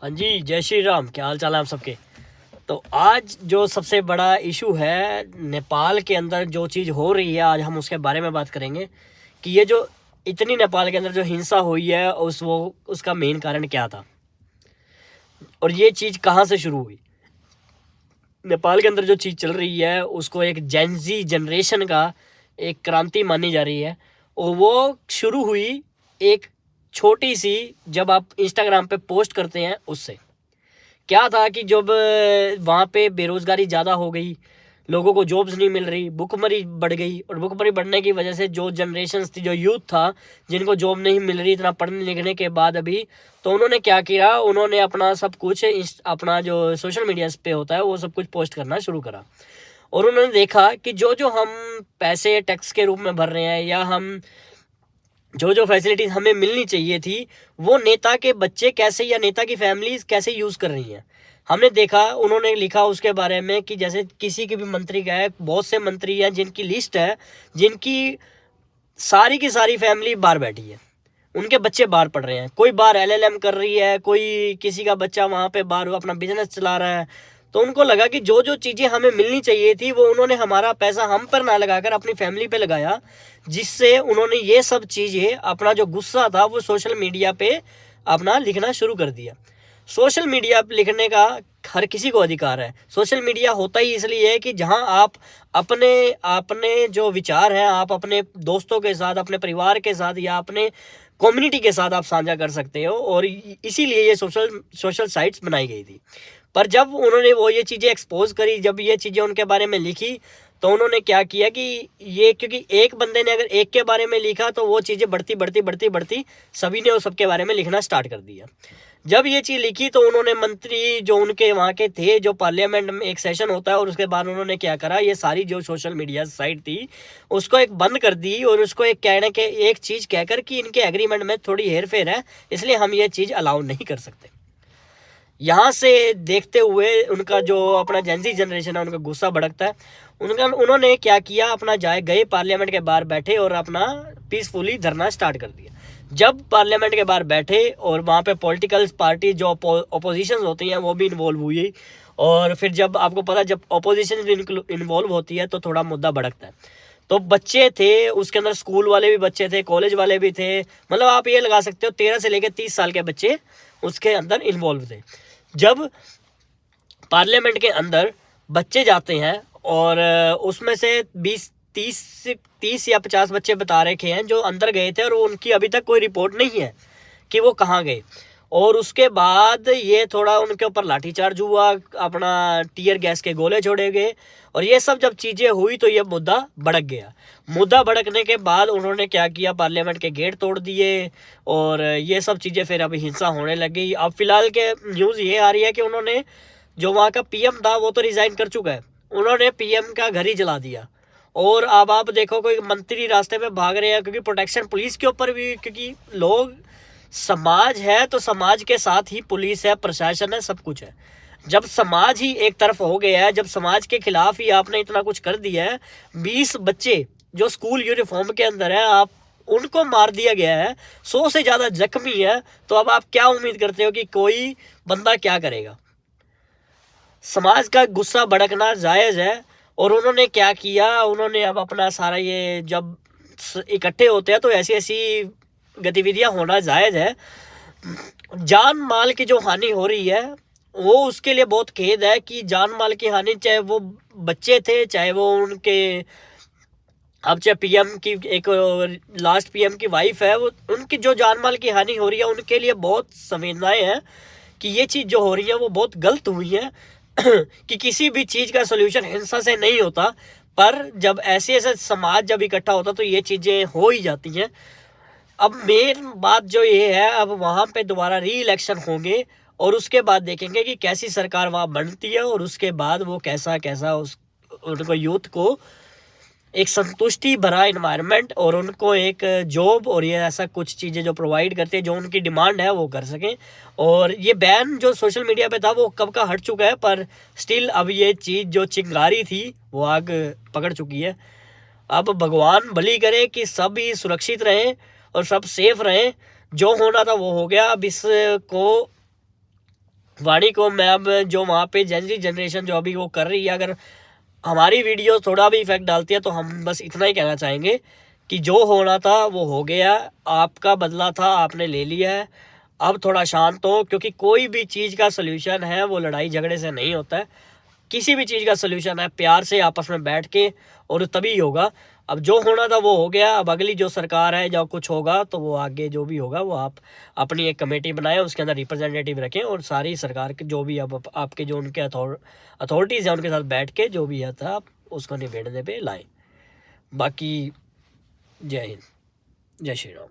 हाँ जी, जय श्री राम। क्या हाल चाल है आप सबके। तो आज जो सबसे बड़ा इशू है नेपाल के अंदर जो चीज़ हो रही है, आज हम उसके बारे में बात करेंगे कि ये जो इतनी नेपाल के अंदर जो हिंसा हुई है उसका मेन कारण क्या था और ये चीज़ कहाँ से शुरू हुई। नेपाल के अंदर जो चीज़ चल रही है उसको एक जेनजी जनरेशन का एक क्रांति मानी जा रही है और वो शुरू हुई एक छोटी सी, जब आप इंस्टाग्राम पे पोस्ट करते हैं उससे। क्या था कि जब वहाँ पे बेरोज़गारी ज़्यादा हो गई, लोगों को जॉब्स नहीं मिल रही, भुखमरी बढ़ गई और भुखमरी बढ़ने की वजह से जो जनरेशन्स थी, जो यूथ था, जिनको जॉब नहीं मिल रही इतना पढ़ने लिखने के बाद अभी, तो उन्होंने क्या किया, उन्होंने अपना सब कुछ अपना जो सोशल मीडिया पे होता है वो सब कुछ पोस्ट करना शुरू करा। और उन्होंने देखा कि जो जो हम पैसे टैक्स के रूप में भर रहे हैं या हम जो जो फैसिलिटीज़ हमें मिलनी चाहिए थी, वो नेता के बच्चे कैसे या नेता की फैमिलीज कैसे यूज़ कर रही हैं। हमने देखा, उन्होंने लिखा उसके बारे में कि जैसे किसी के भी मंत्री का है, बहुत से मंत्री हैं जिनकी लिस्ट है, जिनकी सारी की सारी फैमिली बाहर बैठी है, उनके बच्चे बाहर पढ़ रहे हैं। कोई बाहर एलएलएम कर रही है, कोई किसी का बच्चा वहाँ पे बाहर अपना बिजनेस चला रहा है। तो उनको लगा कि जो जो चीज़ें हमें मिलनी चाहिए थी वो उन्होंने हमारा पैसा हम पर ना लगाकर अपनी फैमिली पे लगाया, जिससे उन्होंने ये सब चीज़ें, अपना जो गुस्सा था वो सोशल मीडिया पे अपना लिखना शुरू कर दिया। सोशल मीडिया पे लिखने का हर किसी को अधिकार है। सोशल मीडिया होता ही इसलिए है कि जहां आप अपने अपने जो विचार हैं आप अपने दोस्तों के साथ, अपने परिवार के साथ या अपने कम्युनिटी के साथ आप साझा कर सकते हो, और इसीलिए ये सोशल साइट्स बनाई गई थी। पर जब उन्होंने वो ये चीज़ें एक्सपोज करी, जब ये चीज़ें उनके बारे में लिखी, तो उन्होंने क्या किया कि ये, क्योंकि एक बंदे ने अगर एक के बारे में लिखा तो वो चीज़ें बढ़ती बढ़ती बढ़ती बढ़ती सभी ने उस सबके बारे में लिखना स्टार्ट कर दिया। जब ये चीज़ लिखी तो उन्होंने मंत्री जो उनके वहाँ के थे, जो पार्लियामेंट में एक सेशन होता है, और उसके बाद उन्होंने क्या करा, ये सारी जो सोशल मीडिया साइट थी उसको एक बंद कर दी और उसको एक कहने के एक चीज़ कहकर कि इनके एग्रीमेंट में थोड़ी हेर फेर है, इसलिए हम ये चीज़ अलाउ नहीं कर सकते। यहाँ से देखते हुए उनका जो अपना जेनजी जनरेशन है, उनका गुस्सा भड़कता है। उन्होंने क्या किया, अपना गए पार्लियामेंट के बाहर बैठे और अपना पीसफुली धरना स्टार्ट कर दिया। जब पार्लियामेंट के बाहर बैठे और वहाँ पे पॉलिटिकल पार्टी जो अपोजिशन होती हैं वो भी इन्वॉल्व हुई, और फिर जब आपको पता, जब अपोजिशन इन्वॉल्व होती है तो थोड़ा मुद्दा भड़कता है। तो बच्चे थे उसके अंदर, स्कूल वाले भी बच्चे थे, कॉलेज वाले भी थे, मतलब आप ये लगा सकते हो 13 से लेकर 30 साल के बच्चे उसके अंदर इन्वॉल्व थे। जब पार्लियामेंट के अंदर बच्चे जाते हैं और उसमें से 30 या 50 बच्चे बता रखे हैं जो अंदर गए थे और उनकी अभी तक कोई रिपोर्ट नहीं है कि वो कहाँ गए। और उसके बाद ये थोड़ा उनके ऊपर लाठीचार्ज हुआ, अपना टीयर गैस के गोले छोड़े गए, और ये सब जब चीज़ें हुई तो ये मुद्दा भड़क गया। मुद्दा भड़कने के बाद उन्होंने क्या किया, पार्लियामेंट के गेट तोड़ दिए और ये सब चीज़ें फिर अभी हिंसा होने लगी। अब फिलहाल के न्यूज़ ये आ रही है कि उन्होंने, जो वहाँ का पीएम था वो तो रिज़ाइन कर चुका है, उन्होंने पीएम का घर ही जला दिया। और अब आप देखो कोई मंत्री रास्ते में भाग रहे हैं, क्योंकि प्रोटेक्शन पुलिस के ऊपर भी, क्योंकि लोग, समाज है तो समाज के साथ ही पुलिस है, प्रशासन है, सब कुछ है। जब समाज ही एक तरफ हो गया है, जब समाज के खिलाफ ही आपने इतना कुछ कर दिया है, 20 बच्चे जो स्कूल यूनिफॉर्म के अंदर है, आप उनको मार दिया गया है, 100 से ज़्यादा जख्मी है, तो अब आप क्या उम्मीद करते हो कि कोई बंदा क्या करेगा। समाज का गुस्सा भड़कना जायज़ है। और उन्होंने क्या किया, उन्होंने अब अपना सारा, ये जब इकट्ठे होते हैं तो ऐसी ऐसी गतिविधियां होना जायज़ है। जान माल की जो हानि हो रही है वो उसके लिए बहुत खेद है कि जान माल की हानि, चाहे वो बच्चे थे, चाहे वो उनके, अब चाहे पीएम की एक लास्ट पीएम की वाइफ है, वो उनकी जो जान माल की हानि हो रही है उनके लिए बहुत संवेदनाएं हैं कि ये चीज़ जो हो रही है वो बहुत गलत हुई है। कि किसी भी चीज़ का सोल्यूशन हिंसा से नहीं होता, पर जब ऐसे ऐसे समाज जब इकट्ठा होता तो ये चीज़ें हो ही जाती हैं। अब मेन बात जो ये है, अब वहाँ पे दोबारा री इलेक्शन होंगे और उसके बाद देखेंगे कि कैसी सरकार वहाँ बनती है, और उसके बाद वो कैसा कैसा उनको यूथ को एक संतुष्टि भरा इन्वायरमेंट और उनको एक जॉब और ये ऐसा कुछ चीज़ें जो प्रोवाइड करते हैं, जो उनकी डिमांड है वो कर सकें। और ये बैन जो सोशल मीडिया पे था वो कब का हट चुका है, पर स्टिल अब ये चीज़ जो चिंगारी थी वो आग पकड़ चुकी है। अब भगवान भली करे कि सब ही सुरक्षित रहें और सब सेफ रहें। जो होना था वो हो गया, अब इसको वाणी को मैं अब जो वहाँ पे जेनजी जनरेशन जो अभी वो कर रही है, अगर हमारी वीडियो थोड़ा भी इफेक्ट डालती है तो हम बस इतना ही कहना चाहेंगे कि जो होना था वो हो गया, आपका बदला था, आपने ले लिया है। अब थोड़ा शांत हो, क्योंकि कोई भी चीज़ का सल्यूशन है वो लड़ाई झगड़े से नहीं होता है। किसी भी चीज़ का सल्यूशन है प्यार से आपस में बैठ के, और तभी होगा। अब जो होना था वो हो गया। अब अगली जो सरकार है, जब कुछ होगा तो वो आगे जो भी होगा वो आप अपनी एक कमेटी बनाएं, उसके अंदर रिप्रेजेंटेटिव रखें, और सारी सरकार के जो भी अब आपके जो उनके अथॉरिटीज़ हैं उनके साथ बैठ के जो भी है था आप उसको निबेड़ने पे लाएं। बाकी जय हिंद, जय श्री राम।